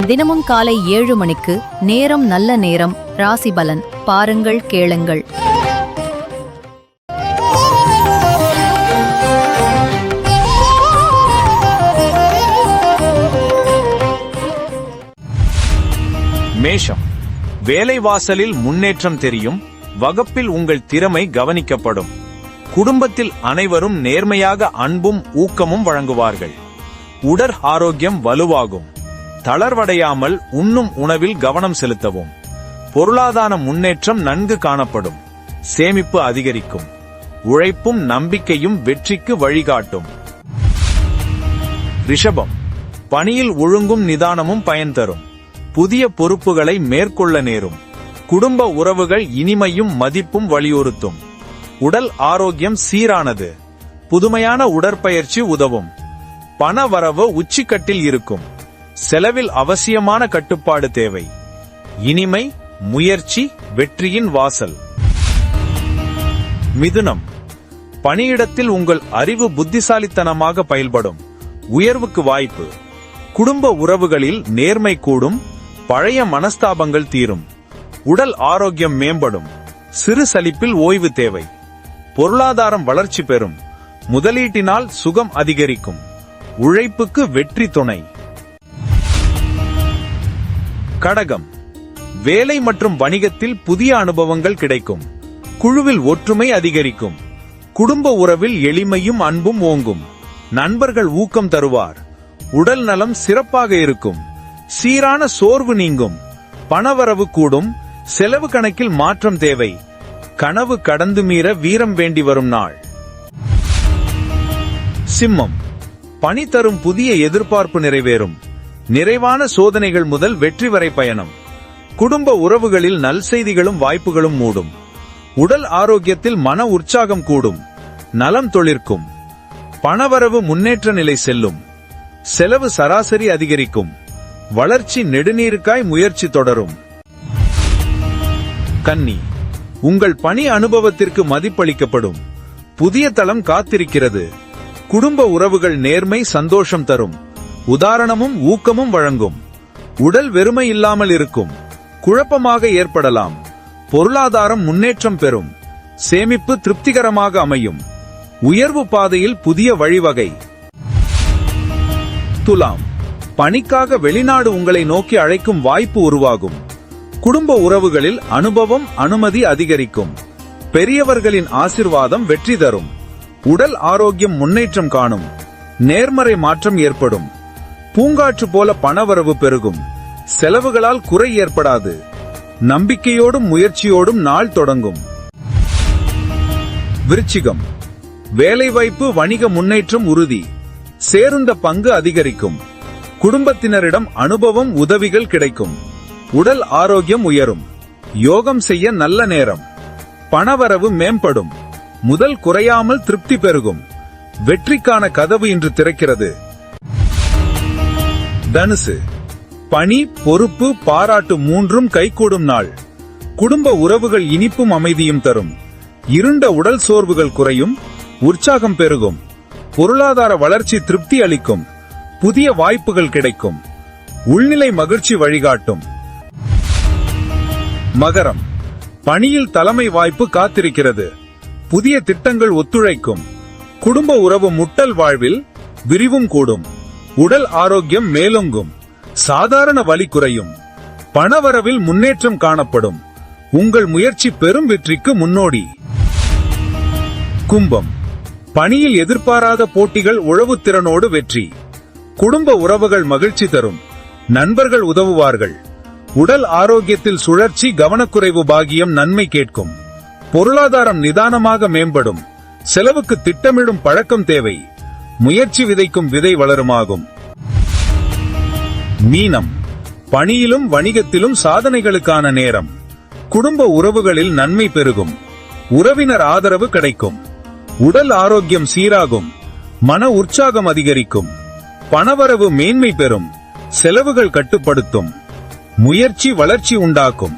தினமும் காலை 7 மணிக்கு நேரம் நல்ல நேரம் ராசி பலன் பாருங்கள் கேளுங்கள். மேஷம், வேலைவாசலில் முன்னேற்றம் தெரியும். வகுப்பில் உங்கள் திறமை கவனிக்கப்படும். குடும்பத்தில் அனைவரும் நேர்மையாக அன்பும் ஊக்கமும் வழங்குவார்கள். உடல் ஆரோக்கியம் வலுவாகும். தளர்வடையாமல் உண்ணும் உணவில் கவனம் செலுத்தவும். பொருளாதார முன்னேற்றம் நன்கு காணப்படும். சேமிப்பு அதிகரிக்கும். உழைப்பும் நம்பிக்கையும் வெற்றிக்கு வழிகாட்டும். ரிஷபம், பணியில் ஒழுங்கும் நிதானமும் பயன் தரும். புதிய பொறுப்புகளை மேற்கொள்ள நேரும். குடும்ப உறவுகள் இனிமையும் மதிப்பும் வலியுறுத்தும். உடல் ஆரோக்கியம் சீரானது. புதுமையான உடற்பயிற்சி உதவும். பண வரவு உச்சிக்கட்டில் இருக்கும். செலவில் அவசியமான கட்டுப்பாடு தேவை. இனிமை, முயற்சி வெற்றியின் வாசல். மிதுனம், பணியிடத்தில் உங்கள் அறிவு புத்திசாலித்தனமாக பயன்படும். உயர்வுக்கு வாய்ப்பு. குடும்ப உறவுகளில் நேர்மை கூடும். பழைய மனஸ்தாபங்கள் தீரும். உடல் ஆரோக்கியம் மேம்படும். சிறு சலிப்பில் ஓய்வு தேவை. பொருளாதாரம் வளர்ச்சி பெறும். முதலீட்டினால் சுகம் அதிகரிக்கும். உழைப்புக்கு வெற்றி துணை. கடகம், வேலை மற்றும் வணிகத்தில் புதிய அனுபவங்கள் கிடைக்கும். குழுவில் ஒற்றுமை அதிகரிக்கும். குடும்ப உறவில் எளிமையும் அன்பும் ஓங்கும். நண்பர்கள் ஊக்கம் தருவார். உடல் நலம் சிறப்பாக இருக்கும். சீரான சோர்வு நீங்கும். பணவரவு கூடும். செலவு கணக்கில் மாற்றம் தேவை. கனவு கடந்து மீற வீரம் வேண்டி வரும் நாள். சிம்மம், பணி தரும் புதிய எதிர்பார்ப்பு நிறைவேறும். நிறைவான சோதனைகள் முதல் வெற்றி வரை பயணம். குடும்ப உறவுகளில் நல்செய்திகளும் வாய்ப்புகளும் மூடும். உடல் ஆரோக்கியத்தில் மன உற்சாகம் கூடும். நலம் தொழிற்கும். பணவரவு முன்னேற்ற நிலை செல்லும். செலவு சராசரி அதிகரிக்கும். வளர்ச்சி நெடுநீருக்காய் முயற்சி தொடரும். கன்னி, உங்கள் பணி அனுபவத்திற்கு மதிப்பளிக்கப்படும். புதிய தளம் காத்திருக்கிறது. குடும்ப உறவுகள் நேர்மை சந்தோஷம் தரும். உதாரணமும் ஊக்கமும் வழங்கும். உடல் வெறுமை இல்லாமல் இருக்கும். குழப்பமாக ஏற்படலாம். பொருளாதாரம் முன்னேற்றம் பெறும். சேமிப்பு திருப்திகரமாக அமையும். உயர்வு பாதையில் புதிய வழிவகை. துலாம், பணிக்காக வெளிநாடு உங்களை நோக்கி அழைக்கும் வாய்ப்பு உருவாகும். குடும்ப உறவுகளில் அனுபவம் அனுமதி அதிகரிக்கும். பெரியவர்களின் ஆசிர்வாதம் வெற்றி தரும். உடல் ஆரோக்கியம் முன்னேற்றம் காணும். நேர்மறை மாற்றம் ஏற்படும். பூங்காற்று போல பணவரவு பெருகும். செலவுகளால் குறை ஏற்படாது. நம்பிக்கையோடும் முயற்சியோடும் நாள் தொடங்கும். விருச்சிகம், வேலைவாய்ப்பு வணிக முன்னேற்றம் உறுதி. சேருந்த பங்கு அதிகரிக்கும். குடும்பத்தினரிடம் அனுபவம் உதவிகள் கிடைக்கும். உடல் ஆரோக்கியம் உயரும். யோகம் செய்ய நல்ல நேரம். பணவரவு மேம்படும். முதல் குறையாமல் திருப்தி பெருகும். வெற்றிக்கான கதவு இன்று திறக்கிறது. தனுசு, பணி பொறுப்பு பாராட்டு மூன்றும் கைகூடும் நாள். குடும்ப உறவுகள் இனிப்பும் அமைதியும் தரும். இருண்ட உடல் சோர்வுகள் குறையும். உற்சாகம் பெருகும். பொருளாதார வளர்ச்சி திருப்தி அளிக்கும். புதிய வாய்ப்புகள் கிடைக்கும். உள்நிலை மகிழ்ச்சி வழிகாட்டும். மகரம், பணியில் தலைமை வாய்ப்பு காத்திருக்கிறது. புதிய திட்டங்கள் ஒத்துழைக்கும். குடும்ப உறவு முட்டல் வாழ்வில் விரிவும் கூடும். உடல் ஆரோக்கியம் மேலோங்கும். சாதாரண வலி குறையும். பணவரவில் முன்னேற்றம் காணப்படும். உங்கள் முயற்சி பெரும் வெற்றிக்கு முன்னோடி. கும்பம், பணியில் எதிர்பாராத போட்டிகள் உழவு திறனோடு வெற்றி. குடும்ப உறவுகள் மகிழ்ச்சி தரும். நண்பர்கள் உதவுவார்கள். உடல் ஆரோக்கியத்தில் சுழற்சி கவனக்குறைவு பாகியம் நன்மை கேட்கும். பொருளாதாரம் நிதானமாக மேம்படும். செலவுக்கு திட்டமிடும் பழக்கம் தேவை. முயற்சி விதைக்கும் விதை வளருமாகும். மீனம், பணியிலும் வணிகத்திலும் சாதனைகளுக்கான நேரம். குடும்ப உறவுகளில் நன்மை பெருகும். உறவினர் ஆதரவு கிடைக்கும். உடல் ஆரோக்கியம் சீராகும். மன உற்சாகம் அதிகரிக்கும். பணவரவு மேன்மை பெறும். செலவுகள் கட்டுப்படுத்தும். முயற்சி வளர்ச்சி உண்டாக்கும்.